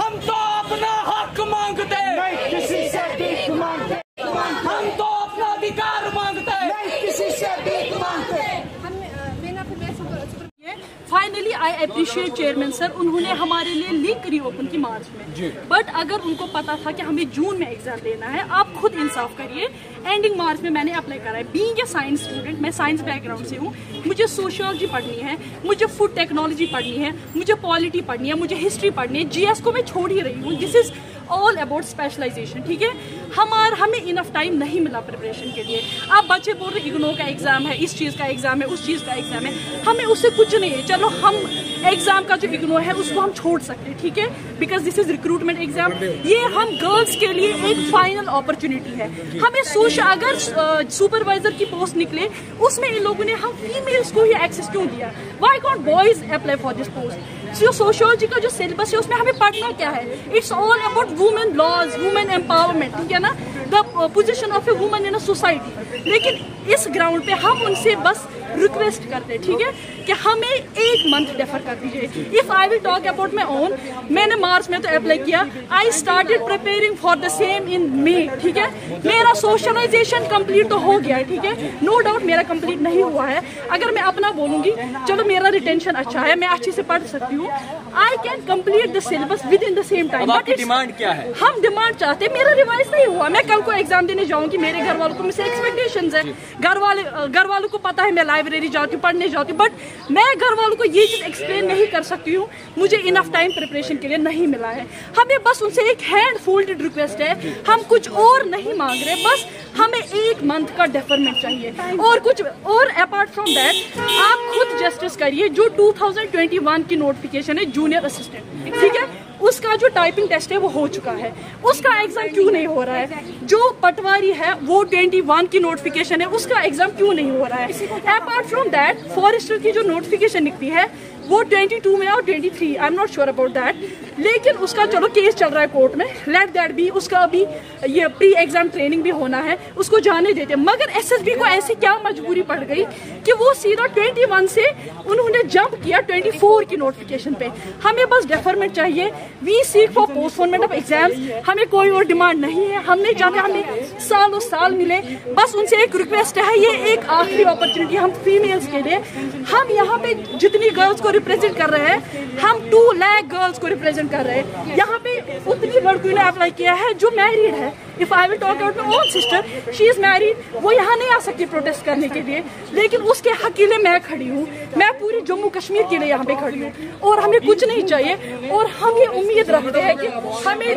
हम तो अपना हक मांगते हैं, किसी से भीख मांगते, हम तो अपना अधिकार मांगते हैं, नहीं किसी से भीख मांगते। Finally I appreciate chairman sir, उन्होंने हमारे लिए लिंक रीओपन की मार्च में, बट अगर उनको पता था कि हमें जून में एग्जाम देना है, आप खुद इंसाफ करिए। एंडिंग मार्च में मैंने अप्लाई करा है। बीइंग ए साइंस स्टूडेंट, मैं साइंस बैकग्राउंड से हूँ, मुझे सोशियोलॉजी पढ़नी है, मुझे फूड टेक्नोलॉजी पढ़नी है, मुझे पॉलिटी पढ़नी है, मुझे हिस्ट्री पढ़नी है, जीएस को मैं छोड़ ही रही हूँ। This is all about specialization, ठीक है। हमें इनफ टाइम नहीं मिला प्रिपरेशन के लिए। आप बच्चे बोल रहे इग्नो का एग्जाम है, इस चीज़ का एग्जाम है, उस चीज़ का एग्जाम है, हमें उससे कुछ नहीं है। चलो हम एग्जाम का जो इग्नो है उसको हम छोड़ सकते हैं, ठीक है, because this is recruitment exam. ये हम गर्ल्स के लिए एक फाइनल अपॉर्चुनिटी है। हमें अगर सुपरवाइजर की पोस्ट निकले उसमें इन लोगों ने हम फीमेल्स को ही एक्सेस क्यों दिया? Why can't boys apply for this post? जो सोशियोलॉजी का जो सिलेबस है उसमें हमें पढ़ना क्या है? It's all about women laws, women empowerment, ठीक है ना, the position of a woman in a society. लेकिन इस ग्राउंड पे हम उनसे बस रिक्वेस्ट करते हैं, ठीक है, कि हमें 1 मंथ डेफर कर दीजिए। If I will talk about my own, मैंने मार्च में तो अप्लाई किया, I started preparing for the same in May, ठीक है। मेरा सोशलाइजेशन कंप्लीट तो हो गया है, ठीक है, नो डाउट मेरा कंप्लीट नहीं हुआ है। अगर मैं अपना बोलूंगी, चलो मेरा रिटेंशन अच्छा है, मैं अच्छे से पढ़ सकती हूँ, I can complete the syllabus with in the same time. आपकी डिमांड क्या है? हम डिमांड चाहते हैं, मेरा रिवाइज नहीं हुआ, मैं कल को एग्जाम देने जाऊंगी, मेरे घर वालों को मुझसे एक्सपेक्टेशंस है, घर वालों को पता है मैं लाइब्रेरी जाती हूँ, पढ़ने जाती हूँ, बट मैं घर वालों को ये चीज एक्सप्लेन नहीं कर सकती हूँ। मुझे इनफ टाइम प्रिपरेशन के लिए नहीं मिला है। हमें बस उनसे एक हैंड फोल्डेड रिक्वेस्ट है, हम कुछ और नहीं मांग रहे, बस हमें 1 मंथ का डेफरमेंट चाहिए और कुछ और। अपार्ट फ्रॉम दैट आप खुद जस्टिस करिए, जो 2021 की नोटिफिकेशन है जूनियर असिस्टेंट, ठीक है, उसका जो टाइपिंग टेस्ट है वो हो चुका है, उसका एग्जाम क्यों नहीं हो रहा है? जो पटवारी है वो 21 की नोटिफिकेशन है, उसका एग्जाम क्यों नहीं हो रहा है? अपार्ट फ्रॉम दैट फॉरेस्टर की जो नोटिफिकेशन निकली है वो 22 में और 23, I am not sure about that, लेकिन उसका चलो केस चल रहा है कोर्ट में, लेट दैट बी। उसका अभी ये प्री एग्जाम ट्रेनिंग भी होना है, उसको जाने देते। मगर एसएसबी को ऐसी क्या मजबूरी पड़ गई कि वो सीधा 21 से उन्होंने जंप किया 24 की नोटिफिकेशन पे। हमें बस डेफरमेंट चाहिए, we seek for postponement of exams, हमें कोई और डिमांड नहीं है। हम नहीं चाहते हमें सालों साल मिले, बस उनसे एक रिक्वेस्ट है, ये एक आखिरी अपॉर्चुनिटी हम फीमेल्स के लिए। हम यहाँ पे जितनी गर्ल्स को रिप्रेजेंट कर रहे हैं, हम 2 लाख गर्ल्स को रिप्रेजेंट कर रहे हैं। यहाँ पे उतनी लड़कियों ने अप्लाई किया है जो मैरिड है। If I will talk about my own sister, she is married, वो यहाँ नहीं आ सकती प्रोटेस्ट करने के लिए, लेकिन उसके हक के लिए मैं खड़ी हूँ। मैं पूरी जम्मू कश्मीर के लिए यहाँ पे खड़ी हूँ और हमें कुछ नहीं चाहिए। और हम ये उम्मीद रखते हैं कि हमें